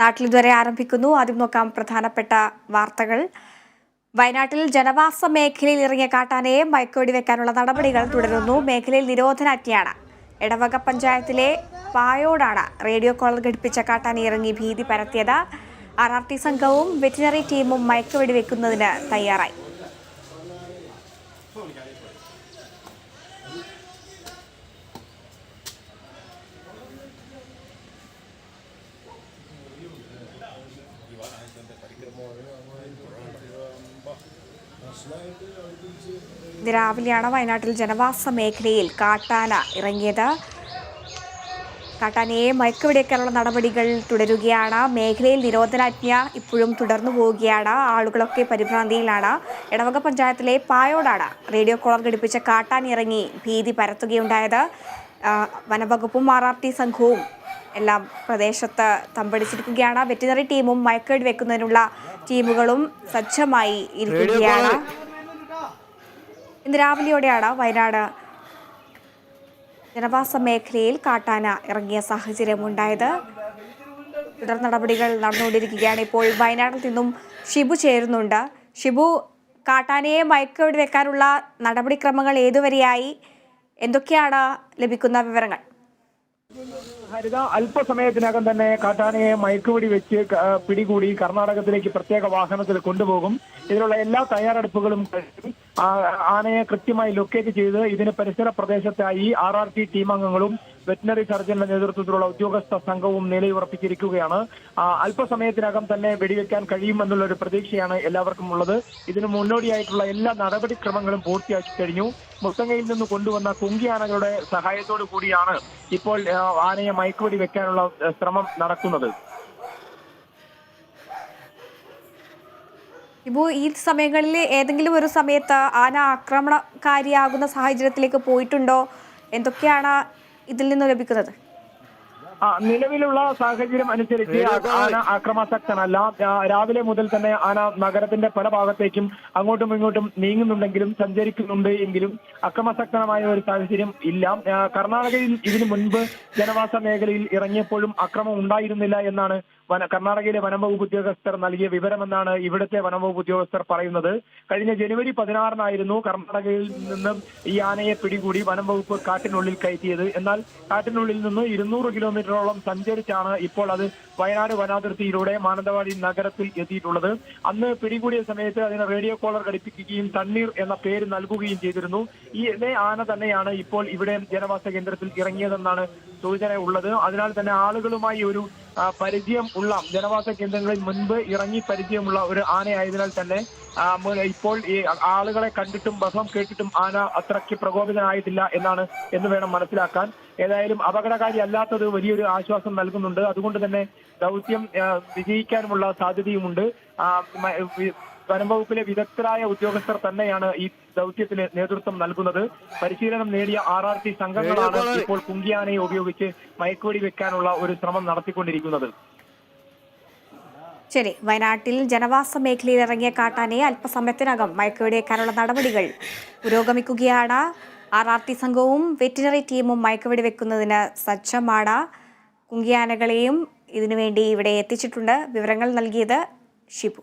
നാട്ടിൽ ഇതുവരെ ആരംഭിക്കുന്നു. ആദ്യം നോക്കാം പ്രധാനപ്പെട്ട വാർത്തകൾ. വയനാട്ടിൽ ജനവാസ മേഖലയിൽ ഇറങ്ങിയ കാട്ടാനയെ മയക്കുവെടി വെക്കാനുള്ള നടപടികൾ തുടരുന്നു. മേഖലയിൽ നിരോധനാജ്ഞയാണ്. എടവക പഞ്ചായത്തിലെ പായോടാണ് റേഡിയോ കോളർ ഘടിപ്പിച്ച കാട്ടാന ഇറങ്ങി ഭീതി പരത്തിയത്. RRT സംഘവും വെറ്റിനറി ടീമും മയക്കുവെടി വെക്കുന്നതിന് തയ്യാറായി. ഇന്ന് രാവിലെയാണ് വയനാട്ടിൽ ജനവാസ മേഖലയിൽ കാട്ടാന ഇറങ്ങിയത്. കാട്ടാനയെ മയക്കുവെടിവെക്കാനുള്ള നടപടികൾ തുടരുകയാണ്. മേഖലയിൽ നിരോധനാജ്ഞ ഇപ്പോഴും തുടർന്നു പോവുകയാണ്. ആളുകളൊക്കെ പരിഭ്രാന്തിയിലാണ്. എടവക പഞ്ചായത്തിലെ പായോടാണ് റേഡിയോ കോളർ ഘടിപ്പിച്ച കാട്ടാന ഇറങ്ങി ഭീതി പരത്തുകയുണ്ടായത്. വനവകുപ്പും RRT സംഘവും എല്ലാം പ്രദേശത്ത് തമ്പടിച്ചിരിക്കുകയാണ്. വെറ്റിനറി ടീമും മയക്കുവെടി വെക്കുന്നതിനുള്ള ടീമുകളും സജ്ജമായി ഇരിക്കുകയാണ്. ഇന്ന് രാവിലെയോടെയാണ് വയനാട് ജനവാസ മേഖലയിൽ കാട്ടാന ഇറങ്ങിയ സാഹചര്യമുണ്ടായത്. തുടർ നടപടികൾ നടന്നുകൊണ്ടിരിക്കുകയാണ്. ഇപ്പോൾ വയനാട്ടിൽ നിന്നും ഷിബു ചേരുന്നുണ്ട്. ഷിബു, കാട്ടാനയെ മയക്കുവെടി വെക്കാനുള്ള നടപടിക്രമങ്ങൾ ഏതുവരെയായി? എന്തൊക്കെയാണ് ലഭിക്കുന്ന വിവരങ്ങൾ? ഹരിത, അല്പസമയത്തിനകം തന്നെ കാട്ടാനയെ മയക്കുവെടി വെച്ച് പിടികൂടി കർണാടകത്തിലേക്ക് പ്രത്യേക വാഹനത്തിൽ കൊണ്ടുപോകും. ഇതിനുള്ള എല്ലാ തയ്യാറെടുപ്പുകളും കഴിഞ്ഞു. ആനയെ കൃത്യമായി ലൊക്കേറ്റ് ചെയ്ത് ഇതിന് പരിസര പ്രദേശത്തായി RRT ടീം അംഗങ്ങളും വെറ്റിനറി സർജന്റെ നേതൃത്വത്തിലുള്ള ഉദ്യോഗസ്ഥ സംഘവും നിലയുറപ്പിച്ചിരിക്കുകയാണ്. അല്പസമയത്തിനകം തന്നെ വെടിവെക്കാൻ കഴിയുമെന്നുള്ള ഒരു പ്രതീക്ഷയാണ് എല്ലാവർക്കും ഉള്ളത്. ഇതിന് മുന്നോടിയായിട്ടുള്ള എല്ലാ നടപടിക്രമങ്ങളും പൂർത്തിയാക്കി കഴിഞ്ഞു. മുത്തങ്ങയിൽ നിന്ന് കൊണ്ടുവന്ന കുങ്കിയാനകളുടെ സഹായത്തോടു കൂടിയാണ് ഇപ്പോൾ ആനയെ മയക്കുവെടി വെക്കാനുള്ള ശ്രമം നടക്കുന്നത്. ഇപ്പോൾ ഈ സമയങ്ങളിൽ ഏതെങ്കിലും ഒരു സമയത്ത് ആന ആക്രമണകാരിയാകുന്ന സാഹചര്യത്തിലേക്ക് പോയിട്ടുണ്ടോ? എന്തൊക്കെയാണ് ഇതിൽ നിന്ന് ലഭിക്കുന്നത്? നിലവിലുള്ള സാഹചര്യം അനുസരിച്ച് ആന അക്രമാസക്തനല്ല. രാവിലെ മുതൽ തന്നെ ആന നഗരത്തിന്റെ പല ഭാഗത്തേക്കും അങ്ങോട്ടും ഇങ്ങോട്ടും നീങ്ങുന്നുണ്ടെങ്കിലും സഞ്ചരിക്കുന്നുണ്ട് എങ്കിലും അക്രമാസക്തമായ ഒരു സാഹചര്യം ഇല്ല. കർണാടകയിൽ ഇതിനു മുൻപ് ജനവാസ മേഖലയിൽ ഇറങ്ങിയപ്പോഴും അക്രമം ഉണ്ടായിരുന്നില്ല എന്നാണ് കർണാടകയിലെ വനംവകുപ്പ് ഉദ്യോഗസ്ഥർ നൽകിയ വിവരമെന്നാണ് ഇവിടുത്തെ വനംവകുപ്പ് ഉദ്യോഗസ്ഥർ പറയുന്നത്. കഴിഞ്ഞ ജനുവരി 16-നായിരുന്നു കർണാടകയിൽ നിന്നും ഈ ആനയെ പിടികൂടി വനംവകുപ്പ് കാട്ടിനുള്ളിൽ കയറ്റിയത്. എന്നാൽ കാട്ടിനുള്ളിൽ നിന്ന് 200 കിലോമീറ്ററോളം സഞ്ചരിച്ചാണ് ഇപ്പോൾ അത് വയനാട് വനാതിർത്തിയിലൂടെ മാനന്തവാടി നഗരത്തിൽ എത്തിയിട്ടുള്ളത്. അന്ന് പിടികൂടിയ സമയത്ത് അതിന് റേഡിയോ കോളർ ഘടിപ്പിക്കുകയും തണ്ണീർ എന്ന പേര് നൽകുകയും ചെയ്തിരുന്നു. ഈ ഇതേ ആന തന്നെയാണ് ഇപ്പോൾ ഇവിടെ ജനവാസ കേന്ദ്രത്തിൽ ഇറങ്ങിയതെന്നാണ് സൂചന ഉള്ളത്. അതിനാൽ തന്നെ ആളുകളുമായി ഒരു പരിചയം ഉള്ള, ജനവാസ കേന്ദ്രങ്ങളിൽ മുൻപ് ഇറങ്ങി പരിചയമുള്ള ഒരു ആനയായതിനാൽ തന്നെ ഇപ്പോൾ ഈ ആളുകളെ കണ്ടിട്ടും ബഹളം കേട്ടിട്ടും ആന അത്രയ്ക്ക് പ്രകോപിതനായിട്ടില്ല എന്ന് വേണം മനസ്സിലാക്കാൻ. ഏതായാലും അപകടകാരി അല്ലാത്തത് വലിയൊരു ആശ്വാസം നൽകുന്നുണ്ട്. അതുകൊണ്ട് തന്നെ ദൗത്യം വിജയിക്കാനുമുള്ള സാധ്യതയുമുണ്ട്. വനംവകുപ്പിലെ വിദഗ്ധരായ ഉദ്യോഗസ്ഥർ തന്നെയാണ് ഈ ദൗത്യത്തിന് നേതൃത്വം നൽകുന്നത്. പരിശീലനം നേടിയ RRT സംഘങ്ങളാണ് ഇപ്പോൾ കുങ്കിയാനയെ ഉപയോഗിച്ച് മയക്കുവെടി വെക്കാനുള്ള ഒരു ശ്രമം നടത്തിക്കൊണ്ടിരിക്കുന്നത്. ശരി, വയനാട്ടിൽ ജനവാസ മേഖലയിൽ ഇറങ്ങിയ കാട്ടാനയെ അല്പസമയത്തിനകം മയക്കുവെടി വെക്കാനുള്ള നടപടികൾ പുരോഗമിക്കുകയാണ്. RRT സംഘവും വെറ്റിനറി ടീമും മയക്കുവെടി വെക്കുന്നതിന് സജ്ജമാണ്. കുങ്കിയാനകളെയും ഇതിനുവേണ്ടി ഇവിടെ എത്തിച്ചിട്ടുണ്ട്. വിവരങ്ങൾ നൽകിയത് ഷിബു.